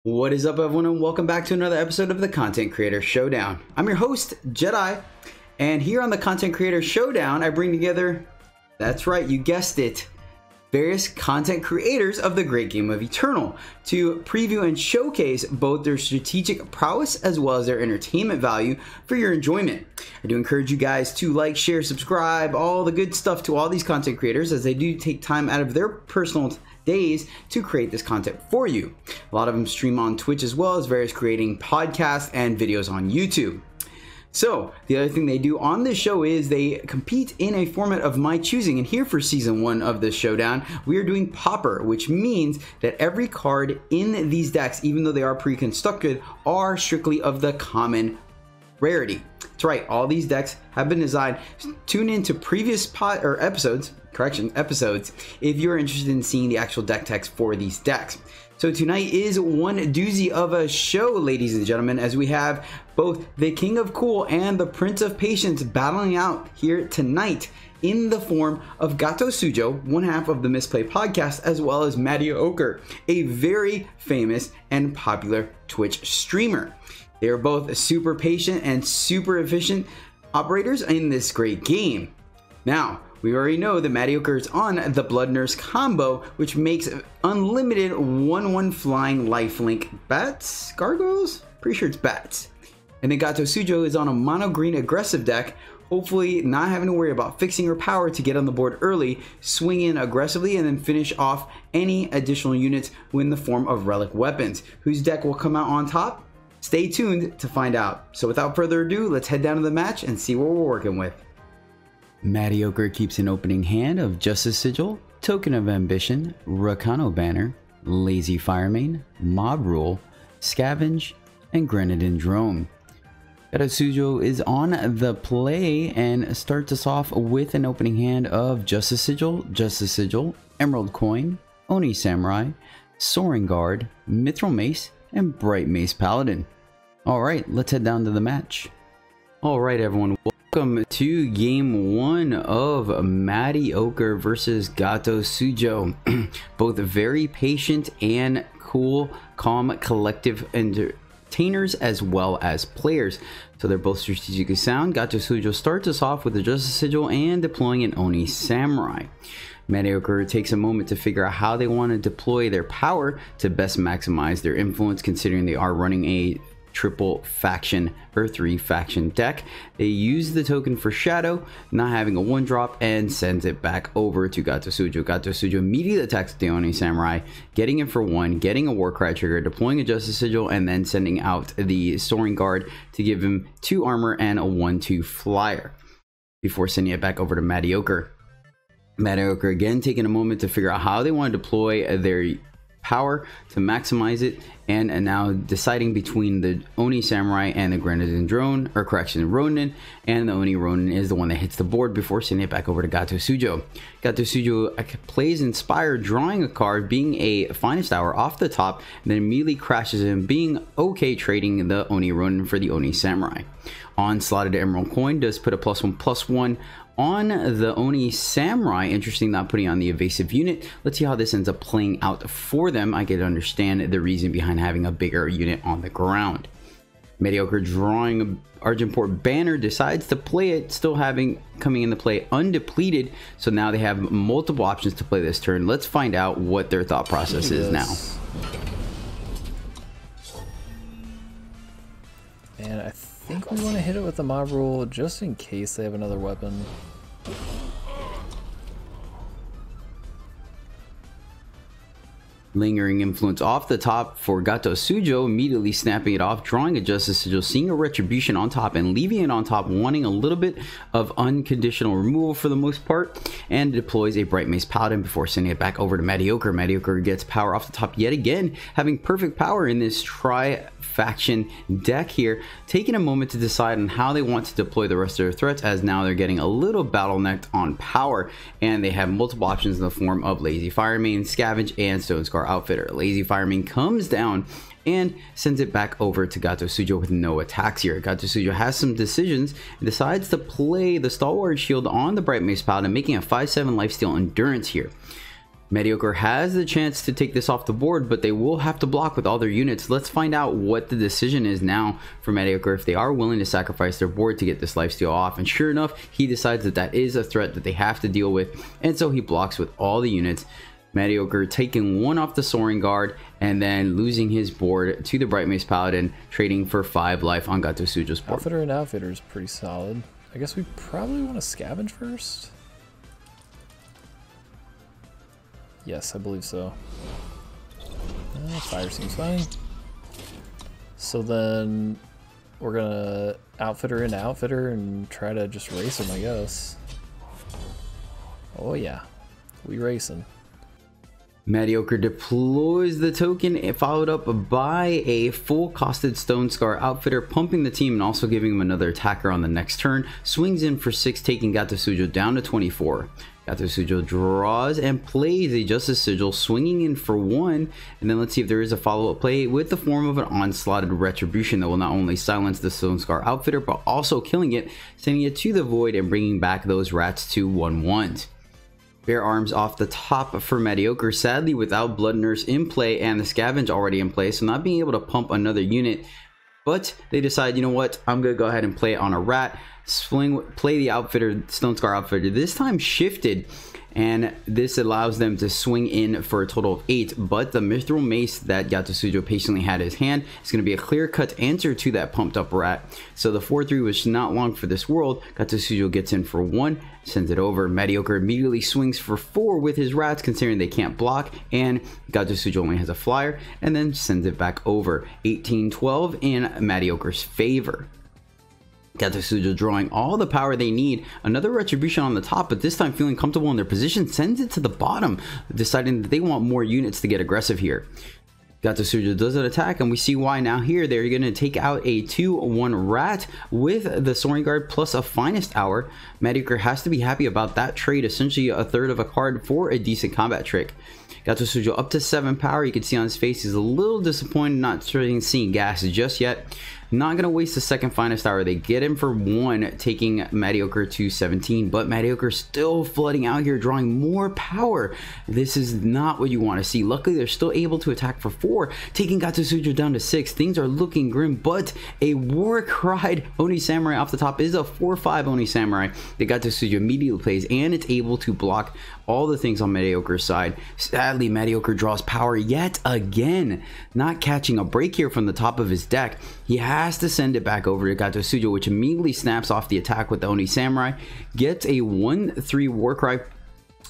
What is up, everyone, and welcome back to another episode of the Content Creator Showdown. I'm your host, Jedi, and here on the Content Creator Showdown, I bring together, that's right, you guessed it, various content creators of the great game of Eternal to preview and showcase both their strategic prowess as well as their entertainment value for your enjoyment. I do encourage you guys to like, share, subscribe, all the good stuff to all these content creators, as they do take time out of their personal days to create this content for you. A lot of them stream on Twitch as well as various creating podcasts and videos on YouTube. So the other thing they do on this show is they compete in a format of my choosing, and here for season 1 of this showdown we are doing Pauper, which means that every card in these decks, even though they are pre-constructed, are strictly of the common rarity. That's right, all these decks have been designed. Tune into previous episodes if you're interested in seeing the actual deck text for these decks. So tonight is one doozy of a show, ladies and gentlemen, as we have both the King of Cool and the Prince of Patience battling out here tonight in the form of Gatosujo, one half of the Misplay podcast, as well as Mattyocre, a very famous and popular Twitch streamer. They are both super patient and super efficient operators in this great game. Now, we already know that Mattyocre is on the Blood Nurse combo, which makes unlimited 1/1 flying lifelink bats? Gargoyles? Pretty sure it's bats. And then Gatosujo is on a mono green aggressive deck, hopefully not having to worry about fixing her power to get on the board early, swing in aggressively, and then finish off any additional units in the form of relic weapons. Whose deck will come out on top? Stay tuned to find out. So without further ado, let's head down to the match and see what we're working with. Mattyocre keeps an opening hand of Justice Sigil, Token of Ambition, Rakano Banner, Lazy Firemane, Mob Rule, Scavenge, and Grenadin Drone. Gatosujo is on the play and starts us off with an opening hand of Justice Sigil, Emerald Coin, Oni Samurai, Soaring Guard, Mithril Mace, and Bright Mace Paladin. Alright, let's head down to the match. Alright, everyone, welcome to game 1 of Mattyocre versus Gatosujo. Both very patient and cool, calm, collective entertainers as well as players. So they're both strategically sound. Gatosujo starts us off with the Justice Sigil and deploying an Oni Samurai. Mattyocre takes a moment to figure out how they want to deploy their power to best maximize their influence, considering they are running a triple faction or 3 faction deck. They use the token for Shadow, not having a 1-drop, and sends it back over to Gatosujo. Gatosujo immediately attacks the Oni Samurai, getting it for 1, getting a Warcry trigger, deploying a Justice Sigil, and then sending out the Soaring Guard to give him 2 armor and a 1/2 flyer before sending it back over to Mattyocre. Mattyocre again taking a moment to figure out how they want to deploy their power to maximize it, and now deciding between the Oni Samurai and the Grenadin Drone, or correction, Ronin, and the Oni Ronin is the one that hits the board before sending it back over to Gatosujo. Gatosujo plays Inspire, drawing a card, being a Finest Hour off the top, and then immediately crashes in, being okay trading the Oni Ronin for the Oni Samurai. Onslaughted Emerald Coin does put a +1/+1 on the Oni Samurai. Interesting, not putting on the evasive unit. Let's see how this ends up playing out for them. I can understand the reason behind having a bigger unit on the ground. Mattyocre drawing Argentport Banner, decides to play it, still coming into play undepleted. So now they have multiple options to play this turn. Let's find out what their thought process is now. And I think we want to hit it with the Mob Rule just in case they have another weapon. Lingering Influence off the top for Gatosujo, immediately snapping it off, drawing a Justice Sigil, seeing a Retribution on top and leaving it on top, wanting a little bit of unconditional removal for the most part, and deploys a Bright Mace Paladin before sending it back over to Mattyocre. Mattyocre gets power off the top yet again, having perfect power in this tri-faction deck here, taking a moment to decide on how they want to deploy the rest of their threats, as now they're getting a little bottlenecked on power, and they have multiple options in the form of Lazy Firemane, Scavenge, and Stone Scar Outfitter. Lazy Firemane comes down and sends it back over to Gatosujo with no attacks here. Gatosujo has some decisions and decides to play the Stalwart Shield on the Bright Mace Paladin, making a 5/7 lifesteal endurance here. Mattyocre has the chance to take this off the board, but they will have to block with all their units. Let's find out what the decision is now for Mattyocre, if they are willing to sacrifice their board to get this lifesteal off. And sure enough, he decides that that is a threat that they have to deal with, and so he blocks with all the units. Mattyocre taking one off the Soaring Guard and then losing his board to the Bright Mace Paladin, trading for 5 life on Gatosujo's board. Outfitter and Outfitter is pretty solid. I guess we probably want to scavenge first. Yes, I believe so. Fire seems fine. So then we're gonna Outfitter into Outfitter and try to just race him, I guess. Oh yeah, we racing. Mattyocre deploys the token, followed up by a full costed Stone Scar Outfitter, pumping the team and also giving him another attacker on the next turn. Swings in for 6, taking Gatosujo down to 24. Gatosujo draws and plays a Justice Sigil, swinging in for 1, and then let's see if there is a follow-up play with the form of an onslaughted Retribution that will not only silence the Stone Scar Outfitter, but also killing it, sending it to the void and bringing back those rats to 1/1s. Bare arms off the top for Mattyocre, sadly without Blood Nurse in play and the Scavenge already in play, so not being able to pump another unit. But they decide, you know what, I'm going to go ahead and play it on a rat, play the Outfitter, Stone Scar Outfitter, this time shifted, and this allows them to swing in for a total of 8, but the Mithril Mace that Gatosujo patiently had in his hand is going to be a clear-cut answer to that pumped up rat. So the 4-3 was not long for this world. Gatosujo gets in for 1, sends it over. Mattyocre immediately swings for 4 with his rats, considering they can't block, and Gatosujo only has a flyer, and then sends it back over. 18-12 in Mattyocre's favor. Gatosujo drawing all the power they need, another Retribution on the top, but this time feeling comfortable in their position, sends it to the bottom, deciding that they want more units to get aggressive here. Gatosujo does an attack, and we see why now. Here they're going to take out a 2/1 rat with the Soaring Guard plus a Finest Hour. Mattyocre has to be happy about that trade, essentially a third of a card for a decent combat trick. Gatosujo up to 7 power. You can see on his face he's a little disappointed not seeing gas just yet. Not going to waste the second Finest Hour. They get him for 1, taking Mattyocre to 17, but Mattyocre still flooding out here, drawing more power. This is not what you want to see. Luckily, they're still able to attack for 4, taking Gatosujo down to 6. Things are looking grim, but a War-Cried Oni Samurai off the top is a 4/5 Oni Samurai that Gatosujo immediately plays, and it's able to block all the things on Mattyocre's side. Sadly, Mattyocre draws power yet again, not catching a break here from the top of his deck. He has to send it back over to Gatosujo, which immediately snaps off the attack with the Oni Samurai, gets a 1/3 Warcry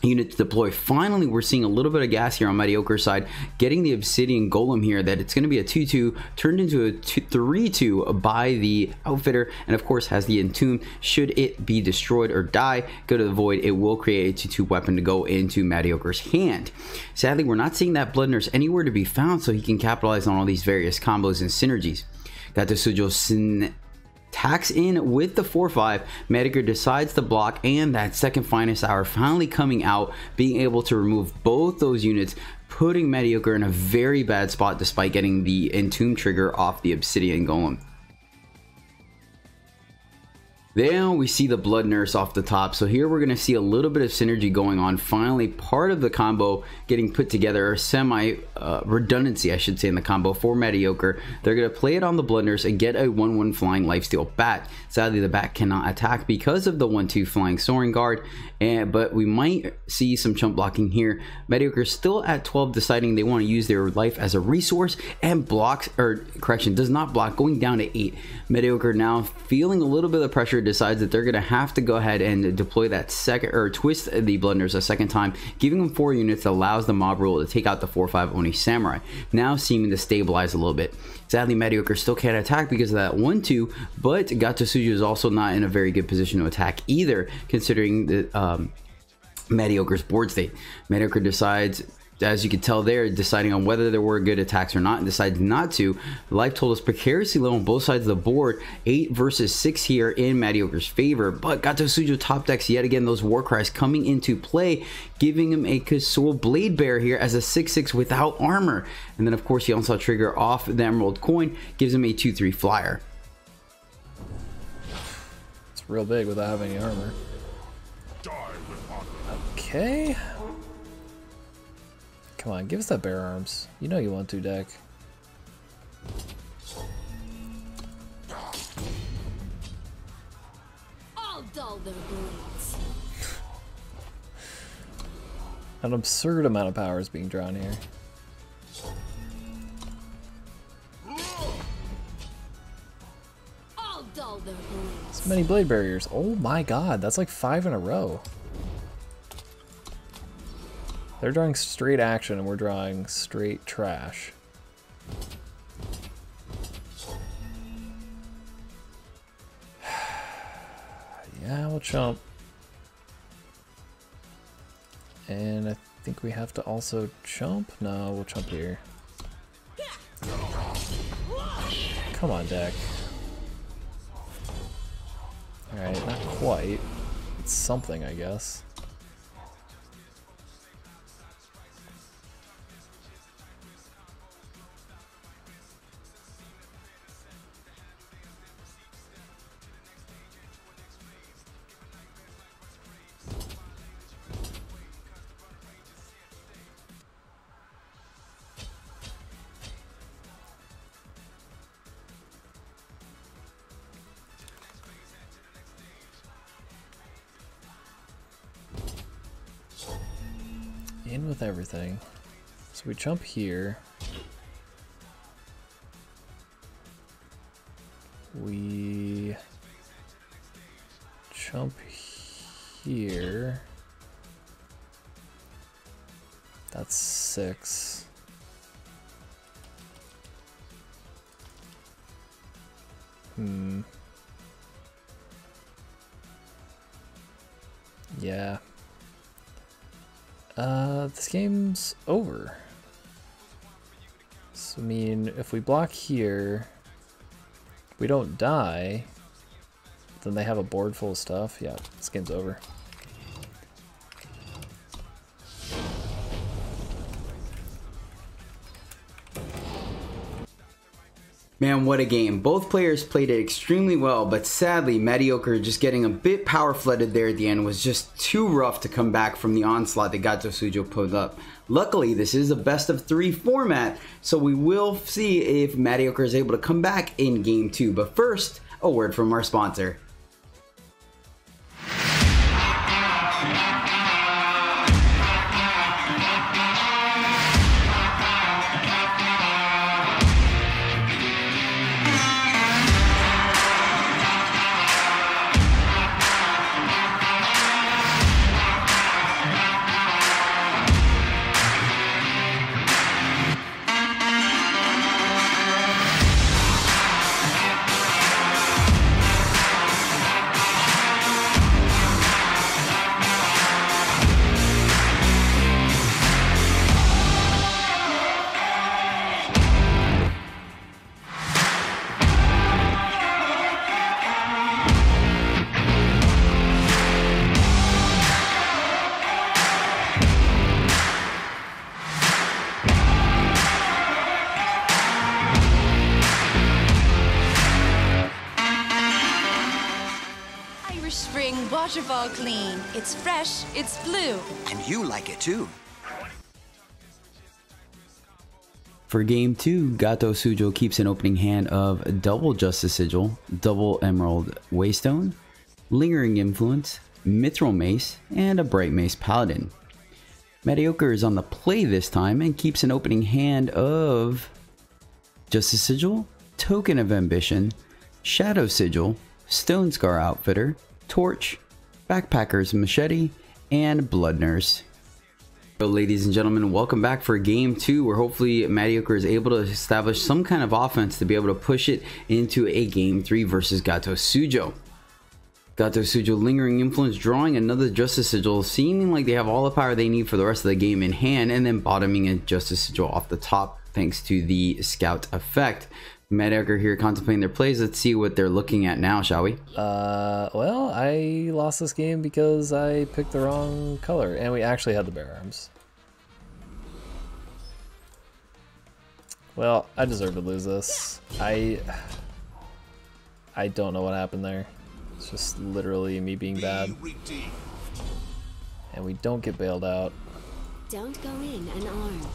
unit to deploy. Finally, we're seeing a little bit of gas here on Mattyocre's side, getting the Obsidian Golem here, that it's going to be a 2/2 turned into a 3/2 by the Outfitter, and of course has the Entomb. Should it be destroyed or die, go to the void, it will create a 2/2 weapon to go into Mattyocre's hand. Sadly, we're not seeing that Blood Nurse anywhere to be found, so he can capitalize on all these various combos and synergies. Gatosujo tacks in with the 4/5. Mattyocre decides to block, and that second Finest Hour finally coming out, being able to remove both those units, putting Mattyocre in a very bad spot despite getting the Entomb trigger off the Obsidian Golem. Then we see the Blood Nurse off the top. So here we're going to see a little bit of synergy going on. Finally, part of the combo getting put together, or semi redundancy, I should say, in the combo for Mattyocre. They're going to play it on the Blood Nurse and get a 1/1 flying lifesteal bat. Sadly, the bat cannot attack because of the 1/2 flying Soaring Guard, but we might see some chump blocking here. Mattyocre still at 12, deciding they want to use their life as a resource, and blocks, or correction, does not block, going down to 8. Mattyocre now feeling a little bit of pressure, decides that they're going to have to go ahead and deploy that second, or twist the Blood Nurse a second time, giving them 4 units that allows the mob rule to take out the 4/5 Oni Samurai, now seeming to stabilize a little bit. Sadly, Mattyocre still can't attack because of that 1/2, but Gatosujo is also not in a very good position to attack either, considering the Mattyocre's board state. Mattyocre decides, as you can tell there, deciding on whether there were good attacks or not, and decides not to. Life total is precariously low on both sides of the board, 8 versus 6 here in Mattyocre's favor, but Gatosujo top decks yet again those war cries coming into play, giving him a Kasual Blade Bear here as a 6/6 without armor, and then of course the onslaught trigger off the Emerald Coin gives him a 2/3 flyer. It's real big without having any armor. Okay. Come on, give us that bear arms. You know you want to, deck. I'll dull their blades. An absurd amount of power is being drawn here. I'll dull their blades. So many blade barriers. Oh my god, that's like 5 in a row. They're drawing straight action and we're drawing straight trash. Yeah, we'll chump. And I think we have to also chump? No, we'll chump here. Come on, deck. Alright, not quite. It's something, I guess. In with everything. So we jump here. We jump here. That's 6. Yeah. This game's over. So, I mean, if we block here, we don't die, then they have a board full of stuff. Yeah, this game's over. Man, what a game. Both players played it extremely well, but sadly, Mattyocre just getting a bit power flooded there at the end was just too rough to come back from the onslaught that Gatosujo put up. Luckily, this is a best of 3 format, so we will see if Mattyocre is able to come back in game 2. But first, a word from our sponsor. Waterfall clean. It's fresh, it's blue. And you like it too. For game 2, Gatosujo keeps an opening hand of double Justice Sigil, double Emerald Waystone, Lingering Influence, Mithril Mace, and a Bright Mace Paladin. Mattyocre is on the play this time and keeps an opening hand of Justice Sigil, Token of Ambition, Shadow Sigil, Stone Scar Outfitter, Torch, Backpacker's Machete, and Blood Nurse. So ladies and gentlemen, welcome back for game 2, where hopefully Mattyocre is able to establish some kind of offense to be able to push it into a game 3 versus Gatosujo. Gatosujo Lingering Influence, drawing another Justice Sigil, seeming like they have all the power they need for the rest of the game in hand, and then bottoming a Justice Sigil off the top thanks to the Scout effect. Mattyocre here contemplating their plays. Let's see what they're looking at now, shall we? Well, I lost this game because I picked the wrong color, and we actually had the bear arms. Well, I deserve to lose this. I don't know what happened there. It's just literally me being bad. And we don't get bailed out. Don't go in unarmed.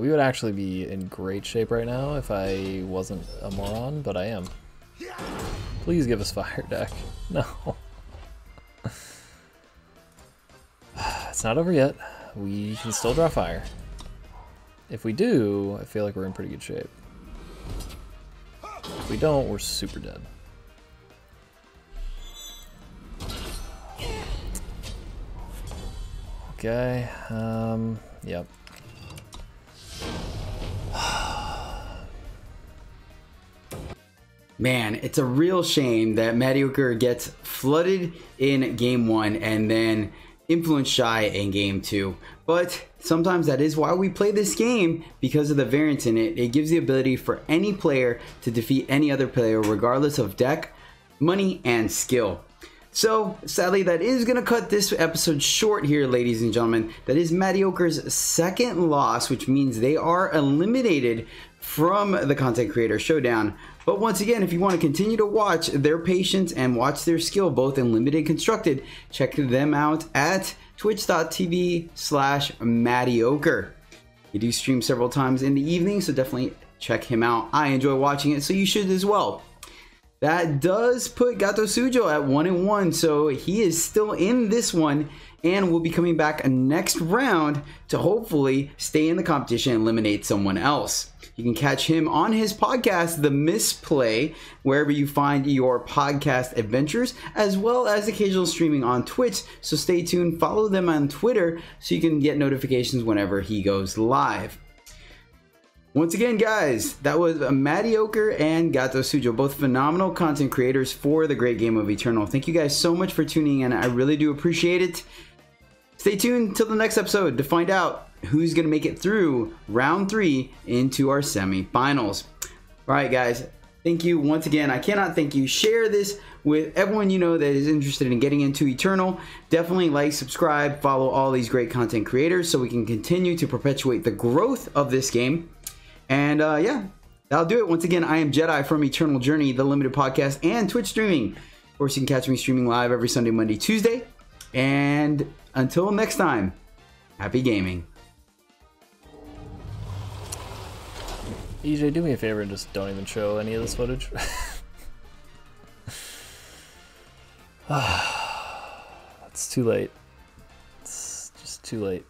We would actually be in great shape right now if I wasn't a moron, but I am. Please give us fire deck. No. It's not over yet. We can still draw fire. If we do, I feel like we're in pretty good shape. If we don't, we're super dead. Okay, yep. Man, it's a real shame that Mattyocre gets flooded in game 1 and then influence shy in game 2. But sometimes that is why we play this game, because of the variance in it. It gives the ability for any player to defeat any other player regardless of deck, money, and skill. So sadly, that is going to cut this episode short here, ladies and gentlemen. That is Mattyocre's second loss, which means they are eliminated from the Content Creator Showdown. But once again, if you want to continue to watch their patience and watch their skill, both in limited and constructed, check them out at twitch.tv/Mattyocre. He do stream several times in the evening, so definitely check him out. I enjoy watching it, so you should as well. That does put Gatosujo at 1-1, so he is still in this one and will be coming back next round to hopefully stay in the competition and eliminate someone else. You can catch him on his podcast, The Misplay, wherever you find your podcast adventures, as well as occasional streaming on Twitch. So stay tuned, follow them on Twitter so you can get notifications whenever he goes live. Once again, guys, that was Mattyocre and Gatosujo, both phenomenal content creators for the great game of Eternal. Thank you guys so much for tuning in. I really do appreciate it. Stay tuned till the next episode to find out who's going to make it through round 3 into our semifinals. All right, guys, thank you once again. I cannot thank you. Share this with everyone you know that is interested in getting into Eternal. Definitely like, subscribe, follow all these great content creators so we can continue to perpetuate the growth of this game. And yeah, that'll do it. Once again, I am Jedi from Eternal Journey, the limited podcast, and Twitch streaming. Of course, you can catch me streaming live every Sunday, Monday, Tuesday. And until next time, happy gaming. EJ, do me a favor and just don't even show any of this footage. It's too late. It's just too late.